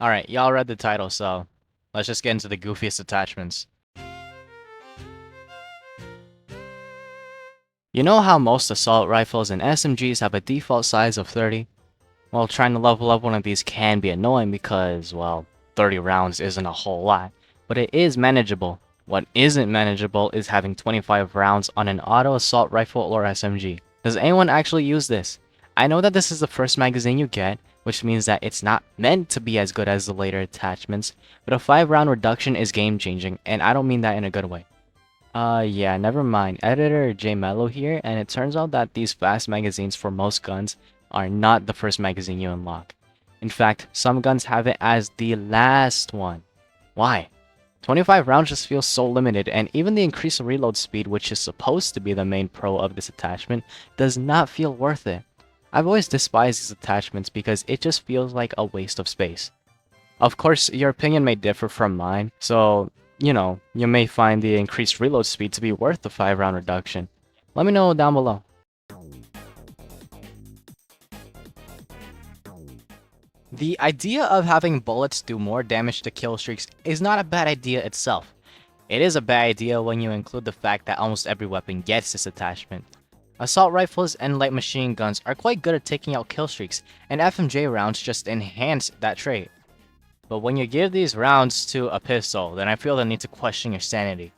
Alright, y'all read the title, so let's just get into the goofiest attachments. You know how most assault rifles and SMGs have a default size of 30? Well, trying to level up one of these can be annoying because, well, 30 rounds isn't a whole lot, but it is manageable. What isn't manageable is having 25 rounds on an auto assault rifle or SMG. Does anyone actually use this? I know that this is the first magazine you get, which means that it's not meant to be as good as the later attachments, but a 5 round reduction is game changing, and I don't mean that in a good way. Yeah, never mind. Editor J Mello here, and it turns out that these fast magazines for most guns are not the first magazine you unlock. In fact, some guns have it as the last one. Why? 25 rounds just feels so limited, and even the increased reload speed, which is supposed to be the main pro of this attachment, does not feel worth it. I've always despised these attachments because it just feels like a waste of space. Of course, your opinion may differ from mine, so, you may find the increased reload speed to be worth the 5 round reduction. Let me know down below. The idea of having bullets do more damage to kill streaks is not a bad idea itself. It is a bad idea when you include the fact that almost every weapon gets this attachment. Assault rifles and light machine guns are quite good at taking out kill streaks, and FMJ rounds just enhance that trait. But when you give these rounds to a pistol, then I feel the need to question your sanity.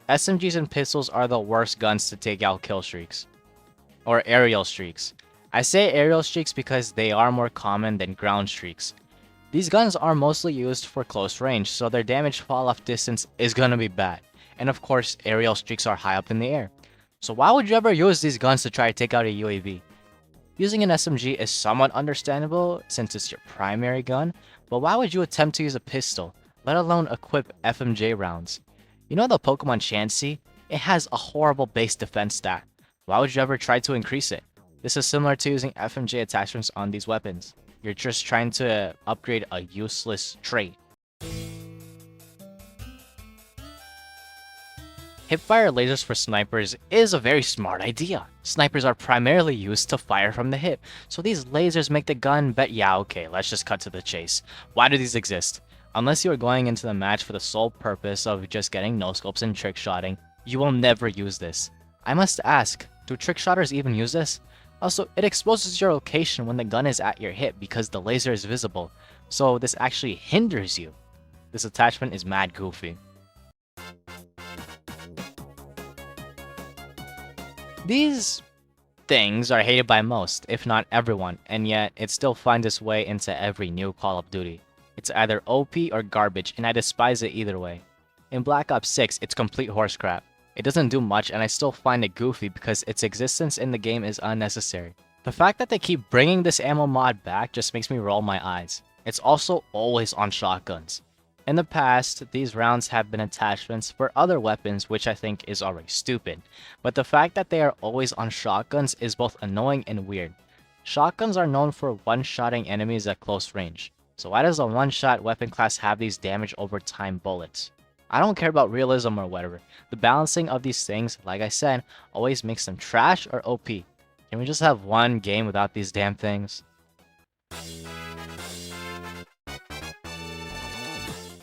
SMGs and pistols are the worst guns to take out kill streaks. Or aerial streaks. I say aerial streaks because they are more common than ground streaks. These guns are mostly used for close range, so their damage fall off distance is gonna be bad. And of course, aerial streaks are high up in the air. So why would you ever use these guns to try to take out a UAV? Using an SMG is somewhat understandable since it's your primary gun, but why would you attempt to use a pistol, let alone equip FMJ rounds? You know the Pokemon Chansey? It has a horrible base defense stat. Why would you ever try to increase it? This is similar to using FMJ attachments on these weapons. You're just trying to upgrade a useless trait. Hipfire lasers for snipers is a very smart idea. Snipers are primarily used to fire from the hip, so these lasers make the gun yeah, okay, let's just cut to the chase. Why do these exist? Unless you are going into the match for the sole purpose of just getting no-scopes and trick-shotting, you will never use this. I must ask, do trick-shotters even use this? Also, it exposes your location when the gun is at your hip because the laser is visible, so this actually hinders you. This attachment is mad goofy. These things are hated by most, if not everyone, and yet it still finds its way into every new Call of Duty. It's either OP or garbage, and I despise it either way. In Black Ops 6, it's complete horse crap. It doesn't do much, and I still find it goofy because its existence in the game is unnecessary. The fact that they keep bringing this ammo mod back just makes me roll my eyes. It's also always on shotguns. In the past, these rounds have been attachments for other weapons, which I think is already stupid. But the fact that they are always on shotguns is both annoying and weird. Shotguns are known for one-shotting enemies at close range. So why does a one-shot weapon class have these damage over time bullets? I don't care about realism or whatever. The balancing of these things, like I said, always makes them trash or OP. Can we just have one game without these damn things?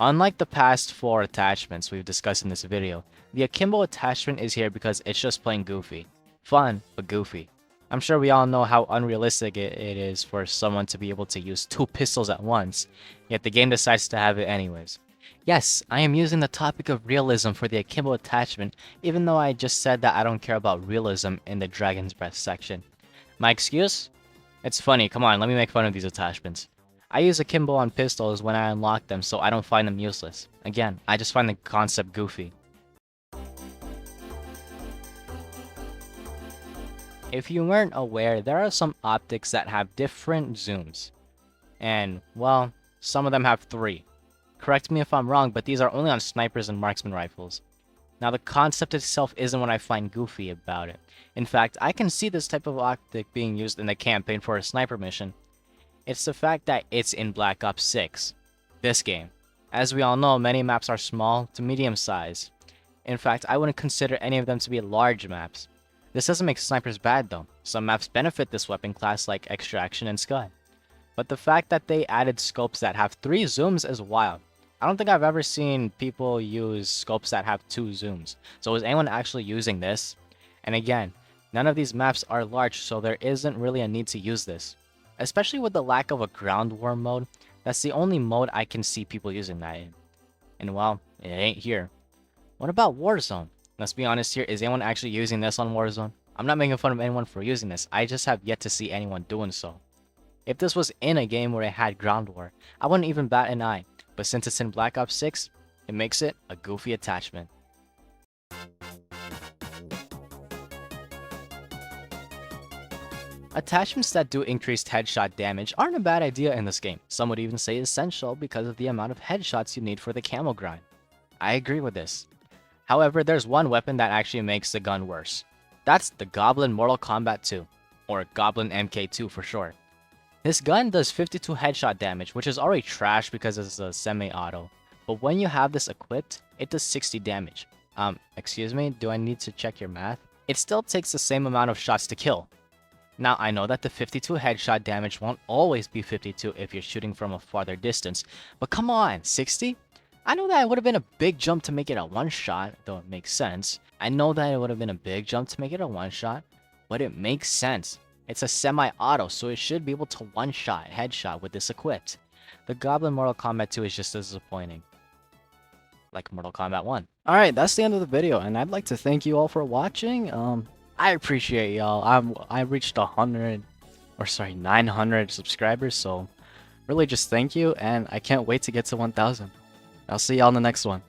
Unlike the past 4 attachments we've discussed in this video, the Akimbo attachment is here because it's just plain goofy. Fun, but goofy. I'm sure we all know how unrealistic it is for someone to be able to use 2 pistols at once, yet the game decides to have it anyways. Yes, I am using the topic of realism for the Akimbo attachment, even though I just said that I don't care about realism in the Dragon's Breath section. My excuse? It's funny, come on, let me make fun of these attachments. I use Akimbo on pistols when I unlock them, so I don't find them useless. Again, I just find the concept goofy. If you weren't aware, there are some optics that have different zooms. And, well, some of them have 3. Correct me if I'm wrong, but these are only on snipers and marksman rifles. Now, the concept itself isn't what I find goofy about it. In fact, I can see this type of optic being used in the campaign for a sniper mission. It's the fact that it's in Black Ops 6, this game. As we all know, many maps are small to medium size. In fact, I wouldn't consider any of them to be large maps. This doesn't make snipers bad though. Some maps benefit this weapon class like Extraction and Scud. But the fact that they added scopes that have 3 zooms is wild. I don't think I've ever seen people use scopes that have 2 zooms. So is anyone actually using this? And again, none of these maps are large, so there isn't really a need to use this. Especially with the lack of a ground war mode, that's the only mode I can see people using that in. And well, it ain't here. What about Warzone? Let's be honest here, is anyone actually using this on Warzone? I'm not making fun of anyone for using this, I just have yet to see anyone doing so. If this was in a game where it had ground war, I wouldn't even bat an eye, but since it's in Black Ops 6, it makes it a goofy attachment. Attachments that do increased headshot damage aren't a bad idea in this game. Some would even say essential because of the amount of headshots you need for the camo grind. I agree with this. However, there's one weapon that actually makes the gun worse. That's the Goblin Mortal Kombat 2, or Goblin MK2 for short. This gun does 52 headshot damage, which is already trash because it's a semi-auto. But when you have this equipped, it does 60 damage. Excuse me, do I need to check your math? It still takes the same amount of shots to kill. Now, I know that the 52 headshot damage won't always be 52 if you're shooting from a farther distance, but come on, 60? I know that it would have been a big jump to make it a one-shot, though it makes sense. I know that it would have been a big jump to make it a one-shot, but it makes sense. It's a semi-auto, so it should be able to one-shot headshot with this equipped. The Goblin Mortal Kombat 2 is just as disappointing. Like Mortal Kombat 1. Alright, that's the end of the video, and I'd like to thank you all for watching. I appreciate y'all. I reached 900 subscribers, so really just thank you, and I can't wait to get to 1,000. I'll see y'all in the next one.